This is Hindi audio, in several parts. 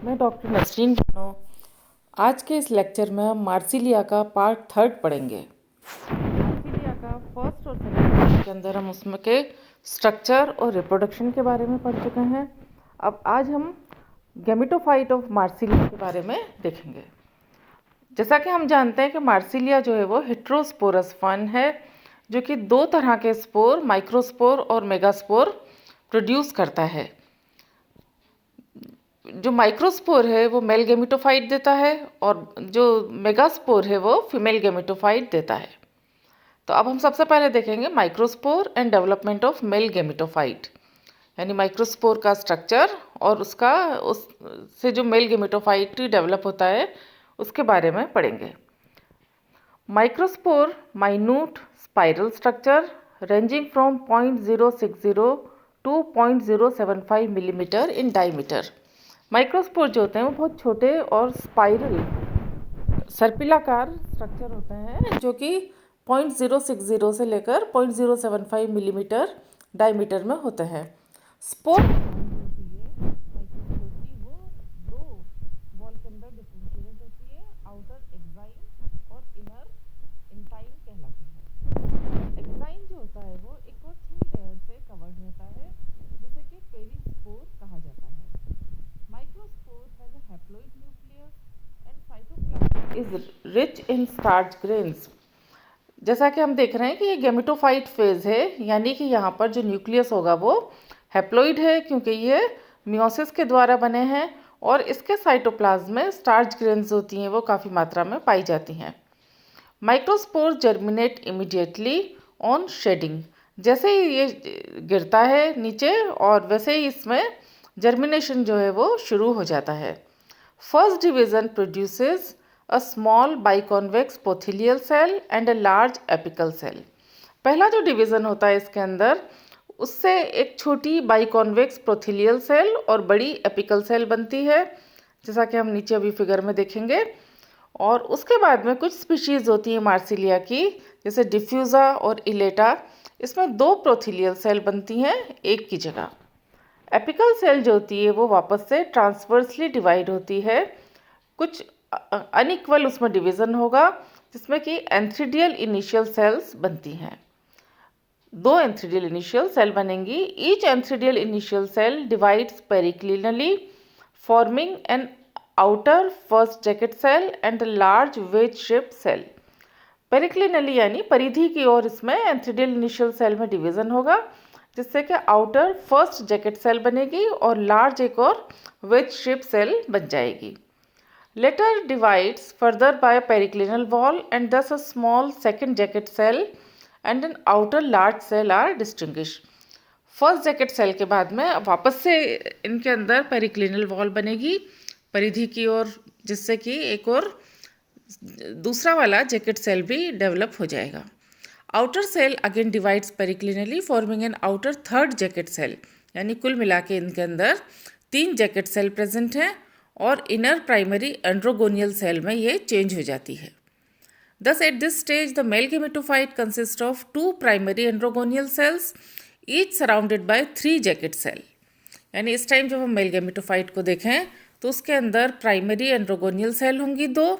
मैं डॉक्टर नसरीन खानो। आज के इस लेक्चर में हम मार्सिलिया का पार्ट 3 पढ़ेंगे। मार्सिलिया का फर्स्ट और सेकंड पार्ट के अंदर हम उसमें के स्ट्रक्चर और रिप्रोडक्शन के बारे में पढ़ चुके हैं। अब आज हम गैमेटोफाइट ऑफ मार्सिलिया के बारे में देखेंगे। जैसा कि हम जानते हैं कि मार्सिलिया जो है वो हेट्रोस्पोरस फन है, जो कि दो तरह के स्पोर, माइक्रोस्पोर और मेगास्पोर प्रोड्यूस करता है। जो माइक्रोस्पोर है वो मेल गैमेटोफाइट देता है और जो मेगास्पोर है वो फीमेल गैमेटोफाइट देता है। तो अब हम सबसे पहले देखेंगे microspore and development of male gametophyte, यानी माइक्रोस्पोर का स्ट्रक्चर और उससे जो मेल गैमेटोफाइट डेवलप होता है उसके बारे में पढ़ेंगे। Microspore minute spiral structure ranging from 0.060 to 0.075 millimetre in diameter. Microspore जो होते हैं वो बहुत छोटे और स्पाइरल सर्पिलाकार स्ट्रक्चर होते हैं, जो कि 0.060 से लेकर 0.075 मिलीमीटर डायमीटर में होते हैं। स्पोर वो दो वॉल के अंदर डिफरेंशिएट होती है, आउटर एक्साइन और इनर इंटाइन कहलाती है। एक्साइन जो होता है वो एक और थिन लेयर से कवर्ड रहता है, जिसे कि पेरिस्पोर कहा जाता है। Microspore has a haploid nucleus and cytoplasm is rich in starch grains। जैसा कि हम देख रहे हैं कि ये गैमेटोफाइट फेज है, यानी कि यहाँ पर जो न्यूक्लियस होगा वो हैप्लोइड है, क्योंकि ये मियोसिस के द्वारा बने हैं और इसके साइटोप्लाज्म में स्टार्च ग्रेन्स होती हैं, वो काफ़ी मात्रा में पाई जाती हैं। Microspore germinate immediately on shedding. जैसे ही ये गिरता है नीचे और वैसे ही इसमें जर्मिनेशन जो है वो शुरू हो जाता है। First division produces a small biconvex prothallial cell and a large apical cell. पहला जो डिवीज़न होता है इसके अंदर, उससे एक छोटी बाइकॉन्वेक्स प्रोथिलियल सेल और बड़ी एपिकल सेल बनती है, जैसा कि हम नीचे अभी फिगर में देखेंगे। और उसके बाद में कुछ स्पीशीज़ होती हैं मार्सिलिया की, जैसे डिफ्यूज़ा और इलेटा। इसमें दो प्रोथिलियल सेल बनती हैं एक की जगह। एपिकल सेल जो होती है वो वापस से ट्रांसवर्सली डिवाइड होती है। कुछ अनइक्वल उसमें डिवीज़न होगा, जिसमें कि एंथ्रीडियल इनिशियल सेल्स बनती हैं। दो एंथ्रीडियल इनिशियल सेल बनेंगी। Each antheridial initial cell divides periclinally forming an outer first jacket cell and large wedge shape cell. Periclinally यानी परिधि की ओर इसमें एंथ्रीडियल इनिशियल सेल में डिवीज़न होगा, जिससे कि आउटर फर्स्ट जैकेट सेल बनेगी और लार्ज एक और वेज शेप सेल बन जाएगी। Latter divides further by periclinal wall and thus a small second jacket cell and an outer large cell are distinguish. First jacket cell के बाद में वापस से इनके अंदर पेरिक्लिनल वॉल बनेगी परिधि की ओर, जिससे कि एक और दूसरा वाला जैकेट सेल भी डेवलप हो जाएगा। Outer cell again divides periclinally forming an outer third jacket cell, यानी कुल मिला के इनके अंदर 3 जैकेट सेल प्रेजेंट हैं और इनर प्राइमरी एंड्रोगोनियल सेल में ये चेंज हो जाती है। Thus at this stage the male gametophyte consists of 2 primary androgonial cells each surrounded by 3 jacket cell. यानी इस टाइम जब हम मेल गैमेटोफाइट को देखें तो उसके अंदर प्राइमरी एंड्रोगोनियल सेल होंगी 2,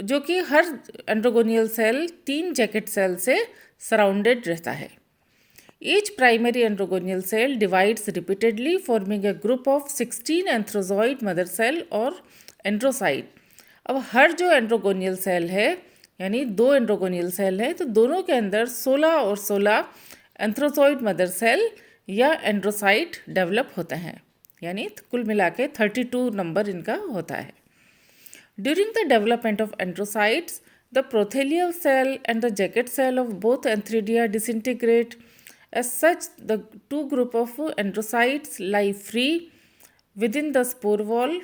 जो कि हर एंड्रोगोनियल सेल 3 जैकेट सेल से सराउंडेड रहता है। Each primary androgonial cell divides repeatedly forming a group of 16 antherozoid mother cell और एंड्रोसाइट। अब हर जो एंड्रोगोनियल सेल है, यानी 2 एंड्रोगोनियल सेल है, तो दोनों के अंदर 16 और 16 एंथ्रोजॉइड मदर सेल या एंड्रोसाइट डेवलप होते हैं, यानी कुल मिला के 32 नंबर इनका होता है। During the development of androcytes, the prothelial cell and the jacket cell of both antheridia disintegrate. As such, the two group of androcytes lie free within the spore wall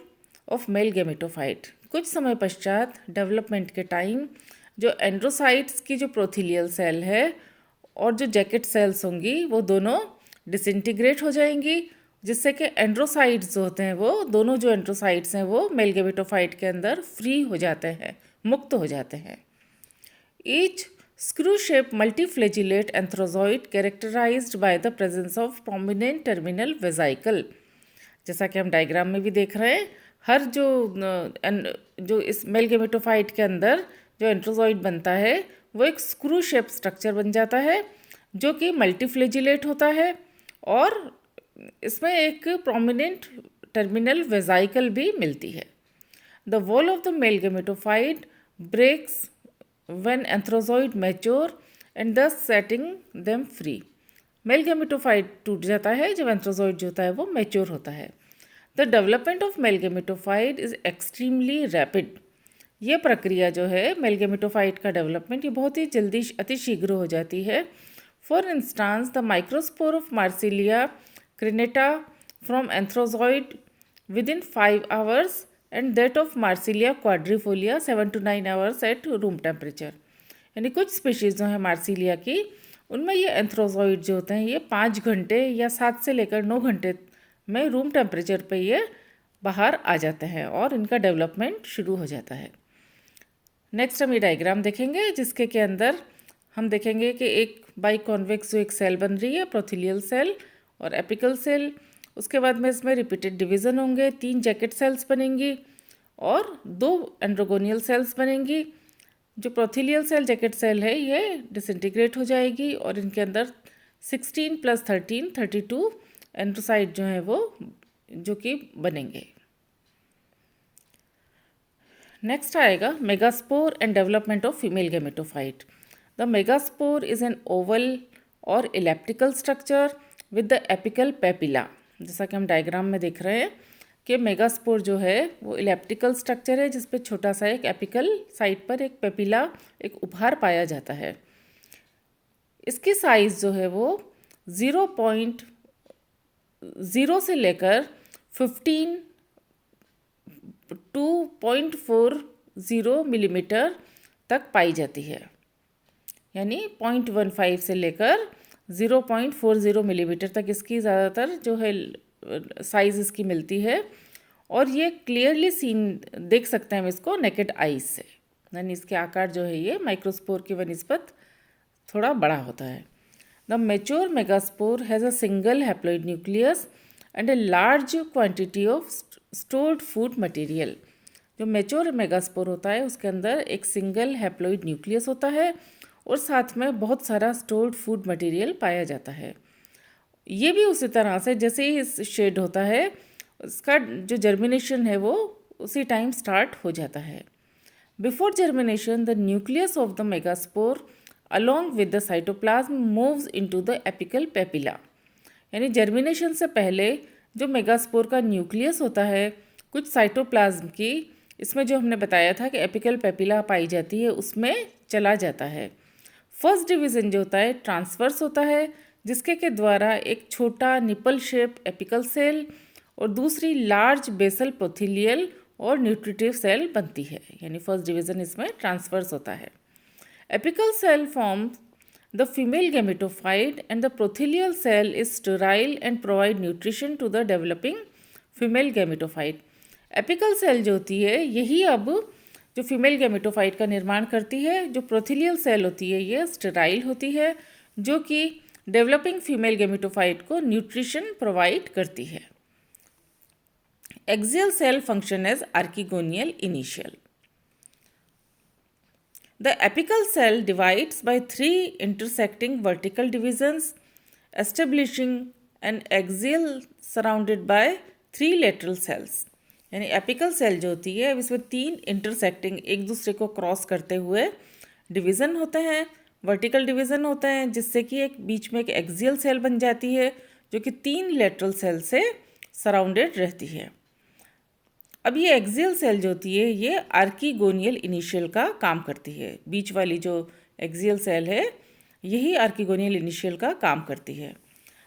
of male gametophyte. कुछ समय पश्चात डेवलपमेंट के टाइम जो एंड्रोसाइट्स की जो प्रोथीलियल सेल है और जो जैकेट सेल्स होंगी वो दोनों डिसइंटीग्रेट हो जाएंगी, जिससे कि एंड्रोसाइट्स जो होते हैं वो दोनों जो एंड्रोसाइट्स हैं वो मेल गैमेटोफाइट के अंदर फ्री हो जाते हैं, मुक्त हो जाते हैं। Each screw shape multiflagellate antherozoid characterised by the presence of prominent terminal vesicle. जैसा कि हम डायग्राम में भी देख रहे हैं, हर जो इस मेल गेमेटोफाइट के अंदर जो एंट्रोजॉइड बनता है वो एक स्क्रू शेप स्ट्रक्चर बन जाता है जो कि मल्टीफ्लेजिलेट होता है, और इसमें एक प्रोमिनेंट टर्मिनल वेजाइकल भी मिलती है। The wall of the male gametophyte breaks when antherozoid mature and thus setting them free. Male gametophyte टूट जाता है जब एंथ्रोजॉइड जो होता है वो मैच्योर होता है। The development of male gametophyte is extremely rapid. ये प्रक्रिया जो है मेल गेमेटोफाइट का डेवलपमेंट, ये बहुत ही जल्दी अतिशीघ्र हो जाती है। For instance the microspore of Marsilea crenata from antherozoid with in 5 hours and that of Marsilea quadrifolia 7 to 9 hours at room temperature. यानी कुछ स्पीशीज़ जो है मार्सिलिया की, उनमें ये एंथ्रोजॉइड जो होते हैं ये 5 घंटे या 7 से लेकर 9 घंटे में रूम टेम्परेचर पे ये बाहर आ जाते हैं और इनका डेवलपमेंट शुरू हो जाता है। नेक्स्ट हम ये डायग्राम देखेंगे जिसके के अंदर हम देखेंगे कि एक बाई कॉन्वेक्स जो एक सेल बन रही है, प्रोथीलियल सेल और एपिकल सेल। उसके बाद में इसमें रिपीटेड डिवीज़न होंगे, 3 जैकेट सेल्स बनेंगी और 2 एंड्रोगोनियल सेल्स बनेंगी। जो प्रोथीलियल सेल जैकेट सेल है ये डिसइंटीग्रेट हो जाएगी और इनके अंदर 16 + 13 32 एंड्रोसाइट जो है वो जो कि बनेंगे। नेक्स्ट आएगा megaspore and development of female gametophyte. The megaspore is an oval or elliptical structure with the apical papilla. जैसा कि हम डायग्राम में देख रहे हैं कि मेगास्पोर जो है वो इलेप्टिकल स्ट्रक्चर है जिस पे छोटा सा एक एपिकल साइड पर एक पेपिला, एक उपहार पाया जाता है। इसकी साइज़ जो है वो 0.0 से लेकर 15 to 2.40 मिलीमीटर तक पाई जाती है। यानी 0.15 से लेकर 0.40 मिलीमीटर तक इसकी ज़्यादातर जो है साइज़ इसकी मिलती है, और ये क्लियरली सीन देख सकते हैं हम इसको नेकेड आईज से। यानी इसके आकार जो है ये माइक्रोस्पोर की बनिस्बत थोड़ा बड़ा होता है। The mature megaspore has a single haploid nucleus and a large quantity of stored food material. जो मेच्योर मेगास्पोर होता है उसके अंदर एक सिंगल हैप्लॉइड न्यूक्लियस होता है और साथ में बहुत सारा स्टोर्ड फूड मटेरियल पाया जाता है। ये भी उसी तरह से जैसे ही इस शेड होता है उसका जो जर्मिनेशन है वो उसी टाइम स्टार्ट हो जाता है। Before germination the nucleus of the megaspore along with the cytoplasm moves into the apical papilla. यानी जर्मिनेशन से पहले जो मेगास्पोर का न्यूक्लियस होता है कुछ साइटोप्लाज्म की, इसमें जो हमने बताया था कि एपिकल पेपिला पाई जाती है, उसमें चला जाता है। फर्स्ट डिवीज़न जो होता है ट्रांसवर्स होता है जिसके के द्वारा एक छोटा निपल शेप एपिकल सेल और दूसरी लार्ज बेसल प्रोथीलियल और न्यूट्रिटिव सेल बनती है। यानी फर्स्ट डिवीज़न इसमें ट्रांसवर्स होता है। Apical cell forms the female gametophyte and the prothallial cell is sterile and provide nutrition to the developing female gametophyte. Apical cell जो होती है यही अब जो फीमेल गेमेटोफाइट का निर्माण करती है। जो प्रोथीलियल सेल होती है ये स्टेराइल होती है जो कि डेवलपिंग फीमेल गेमेटोफाइट को न्यूट्रिशन प्रोवाइड करती है। Axial cell function as archegonial initial. The apical cell divides by 3 intersecting vertical divisions, establishing an axial surrounded by 3 lateral cells. यानी एपिकल सेल जो होती है इसमें 3 इंटरसेक्टिंग एक दूसरे को क्रॉस करते हुए डिवीज़न होते हैं, वर्टिकल डिवीज़न होते हैं, जिससे कि एक बीच में एक एक्सियल सेल बन जाती है जो कि 3 लेटरल सेल से सराउंडेड रहती है। अब ये एक्सियल सेल जो होती है ये आर्कीगोनियल इनिशियल का काम करती है। बीच वाली जो एक्सियल सेल है यही आर्कीगोनियल इनिशियल का काम करती है।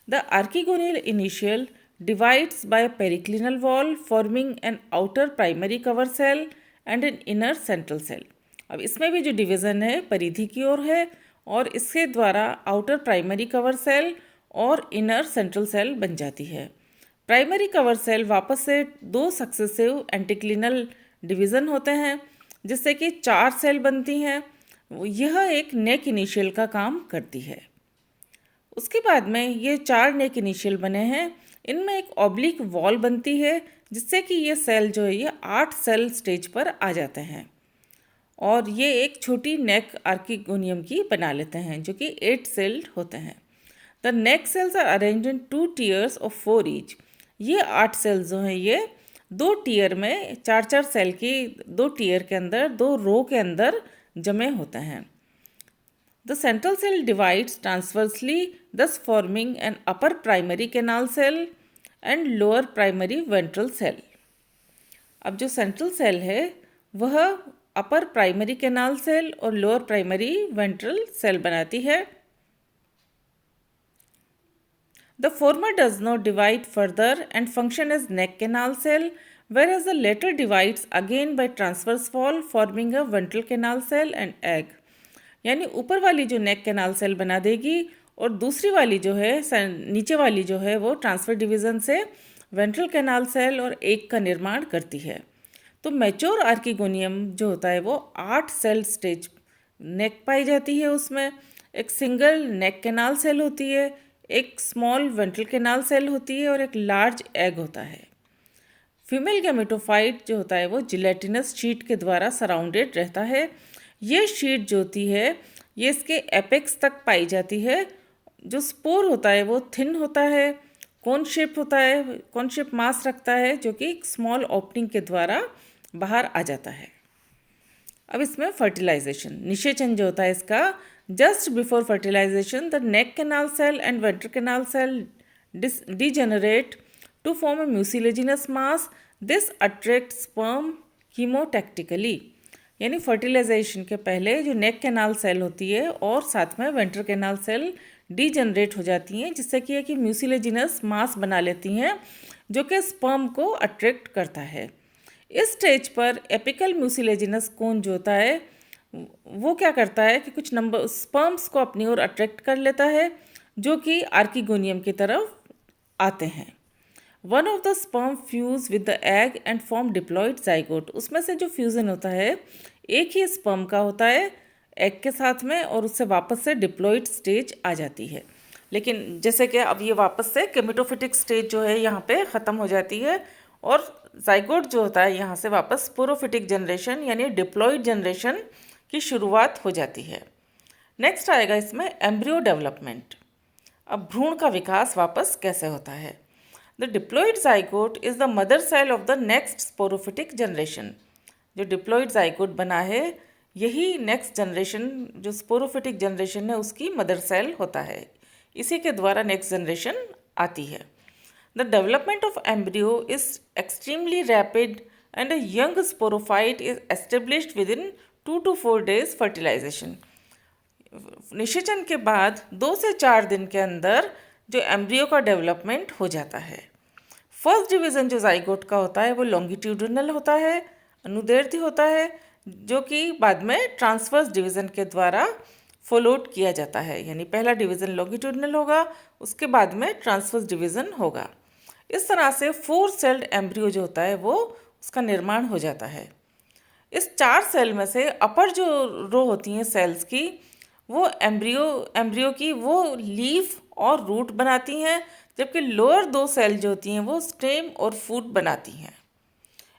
The archegonial initial divides by periclinal wall forming an outer primary cover cell and an inner central cell. अब इसमें भी जो डिवीज़न है परिधि की ओर है और इसके द्वारा आउटर प्राइमरी कवर सेल और इनर सेंट्रल सेल बन जाती है। प्राइमरी कवर सेल वापस से 2 सक्सेसिव एंटीक्लिनल डिवीज़न होते हैं जिससे कि 4 सेल बनती हैं। यह एक नेक इनिशियल का काम करती है। उसके बाद में ये 4 नेक इनिशियल बने हैं, इनमें एक ऑब्लिक वॉल बनती है जिससे कि ये सेल जो है ये 8 सेल स्टेज पर आ जाते हैं और ये एक छोटी नेक आर्किगोनियम की बना लेते हैं जो कि 8 सेल्ड होते हैं। The neck cells are arranged in 2 tiers of 4 each. ये 8 सेल्स जो हैं ये 2 टीयर में 4-4 सेल की 2 टीयर के अंदर 2 रो के अंदर जमे होते हैं। The central cell divides transversely, thus forming an upper primary canal cell and lower primary ventral cell. अब जो सेंट्रल सेल है वह अपर प्राइमरी कैनाल सेल और लोअर प्राइमरी वेंट्रल सेल बनाती है। The former does not divide further and function as neck canal cell, whereas the latter divides again by transverse wall, forming a ventral canal cell and egg. यानी ऊपर वाली जो नेक कैनाल सेल बना देगी और दूसरी वाली जो है नीचे वाली जो है वो ट्रांसफर डिवीज़न से वेंट्रल कैनाल सेल और एग का निर्माण करती है। तो मैच्योर आर्किगोनियम जो होता है वो 8 सेल स्टेज नेक पाई जाती है। उसमें एक सिंगल नेक कैनाल सेल होती है, एक स्मॉल वेंट्रल कैनाल सेल होती है और एक लार्ज एग होता है। फीमेल गैमेटोफाइट जो होता है वो जिलेटिनस शीट के द्वारा सराउंडेड रहता है। ये शीट जो होती है ये इसके एपेक्स तक पाई जाती है। जो स्पोर होता है वो थिन होता है, कोन शेप होता है, कोन शेप मास रखता है जो कि स्मॉल ओपनिंग के द्वारा बाहर आ जाता है। अब इसमें फर्टिलाइजेशन निषेचन जो होता है इसका, just before fertilisation the neck canal cell and ventral canal cell degenerate to form a mucilaginous mass. This attracts sperm chemotactically. यानी फर्टिलाइजेशन के पहले जो नेक कैनाल सेल होती है और साथ में वेंट्रल कैनाल सेल डीजनरेट हो जाती हैं जिससे कि एक म्यूसिलेजिनस मास बना लेती हैं जो कि स्पर्म को अट्रैक्ट करता है। इस स्टेज पर एपिकल म्यूसिलेजिनस कोन जो होता है वो क्या करता है कि कुछ नंबर स्पर्म्स को अपनी ओर अट्रैक्ट कर लेता है जो कि आर्किगोनियम की तरफ आते हैं। One of the sperm fuse with the egg and form diploid zygote. उसमें से जो फ्यूजन होता है एक ही स्पर्म का होता है एग के साथ में और उससे वापस से डिप्लॉइड स्टेज आ जाती है। लेकिन जैसे कि अब ये वापस से गेमेटोफिटिक स्टेज जो है यहाँ पे ख़त्म हो जाती है और जाइगोट जो होता है यहाँ से वापस स्पोरोफिटिक जनरेशन यानी डिप्लॉइड जनरेशन की शुरुआत हो जाती है। नेक्स्ट आएगा इसमें एम्ब्रियो डेवलपमेंट। अब भ्रूण का विकास वापस कैसे होता है। The diploid zygote is the mother cell of the next sporophytic generation. जो डिप्लॉइड जाइगोट बना है यही नेक्स्ट जनरेशन जो स्पोरोफिटिक जनरेशन है उसकी मदर सेल होता है। इसी के द्वारा नेक्स्ट जनरेशन आती है। The development of embryo is extremely rapid and a young sporophyte is established within 2 to 4 days fertilisation. निषेचन के बाद 2 से 4 दिन के अंदर जो एम्ब्रियो का डेवलपमेंट हो जाता है। फर्स्ट डिवीज़न जो जाइगोट का होता है वो लॉन्गिट्यूडिनल होता है, अनुदैर्ध्य होता है जो कि बाद में ट्रांसवर्स डिवीज़न के द्वारा फॉलोड किया जाता है। यानी पहला डिवीज़न लॉन्गिट्यूडिनल होगा उसके बाद में ट्रांसवर्स डिवीज़न होगा। इस तरह से 4 सेल्ड एम्ब्रियो जो होता है वो उसका निर्माण हो जाता है। इस 4 सेल में से अपर जो रो होती हैं सेल्स की वो एम्ब्रियो की वो लीफ और रूट बनाती हैं जबकि लोअर 2 सेल जो होती हैं वो स्टेम और फूट बनाती हैं।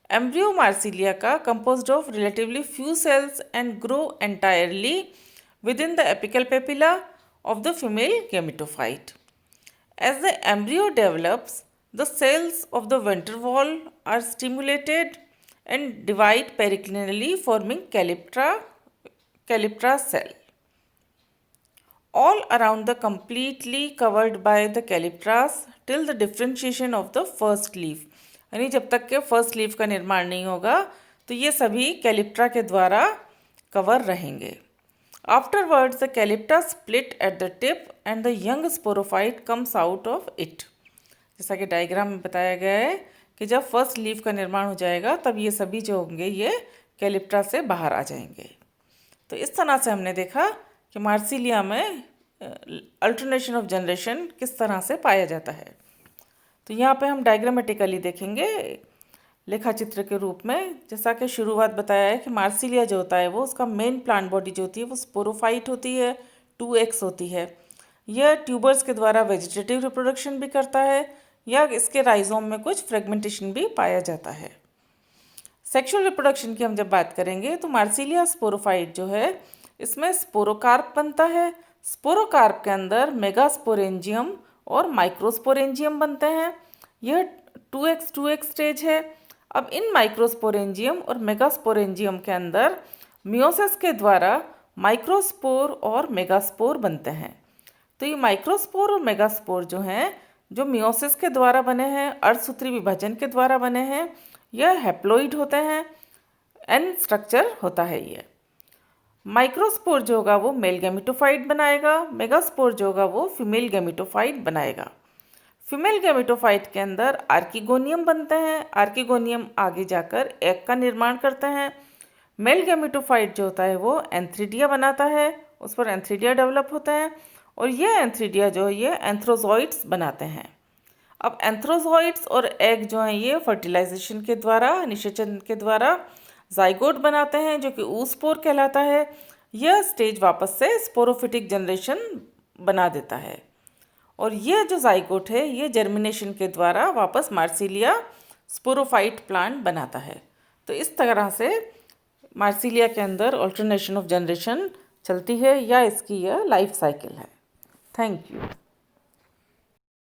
एम्ब्रियो मार्सिलिया का composed of relatively few cells and grow entirely within the apical papilla of the female gametophyte. As the embryo develops the cells of the ventral wall are stimulated and divide periclinally forming calyptra cell. All around the completely covered by the calyptras till the differentiation of the first leaf. यानी जब तक के फर्स्ट लीफ का निर्माण नहीं होगा तो ये सभी कैलिप्ट्रा के द्वारा कवर रहेंगे। Afterwards the calyptra split at the tip and the young sporophyte comes out of it. जैसा कि डायग्राम में बताया गया है कि जब फर्स्ट लीफ का निर्माण हो जाएगा तब ये सभी जो होंगे ये कैलिप्ट्रा से बाहर आ जाएंगे। तो इस तरह से हमने देखा कि मार्सिलिया में अल्टरनेशन ऑफ जनरेशन किस तरह से पाया जाता है। तो यहाँ पे हम डायग्रामेटिकली देखेंगे लेखा चित्र के रूप में। जैसा कि शुरुआत बताया है कि मार्सिलिया जो होता है वो उसका मेन प्लांट बॉडी जो होती है वो स्पोरोफाइट होती है, 2x होती है। यह ट्यूबर्स के द्वारा वेजिटेटिव रिप्रोडक्शन भी करता है। या इसके राइजोम में कुछ फ्रेगमेंटेशन भी पाया जाता है। सेक्सुअल रिप्रोडक्शन की हम जब बात करेंगे तो मार्सिलिया स्पोरोफाइट जो है इसमें स्पोरोकार्प बनता है। स्पोरोकार्प के अंदर मेगास्पोरेंजियम और माइक्रोस्पोरेंजियम बनते हैं। यह 2x स्टेज है। अब इन माइक्रोस्पोरेंजियम और मेगास्पोरेंजियम के अंदर मियोसिस के द्वारा माइक्रोस्पोर और मेगास्पोर बनते हैं। तो ये माइक्रोस्पोर और मेगास्पोर जो हैं, जो मियोसिस के द्वारा बने हैं, अर्धसूत्री विभाजन के द्वारा बने हैं, यह हैप्लॉइड होते हैं। एन स्ट्रक्चर होता है ये। माइक्रोस्पोर जो होगा वो मेल गैमेटोफाइट बनाएगा, मेगास्पोर जो होगा वो फीमेल गैमेटोफाइट बनाएगा। फीमेल गैमेटोफाइट के अंदर आर्किगोनियम बनते हैं। आर्किगोनियम आगे जाकर एग का निर्माण करते हैं। मेल गैमेटोफाइट जो होता है वो एंथ्रीडिया बनाता है, उस पर एंथ्रीडिया डेवलप होते हैं और ये एंथ्रीडिया जो है ये एंथ्रोजॉइड्स बनाते हैं। अब एंथ्रोजॉइड्स और एग जो हैं ये फर्टिलाइजेशन के द्वारा, निषेचन के द्वारा जाइगोट बनाते हैं जो कि oospore कहलाता है। यह स्टेज वापस से स्पोरोफिटिक जनरेशन बना देता है और यह जो जाइगोट है ये जर्मिनेशन के द्वारा वापस मार्सिलिया स्पोरोफाइट प्लांट बनाता है। तो इस तरह से मार्सिलिया के अंदर ऑल्टरनेशन ऑफ जनरेशन चलती है या इसकी यह लाइफ साइकिल है। Thank you.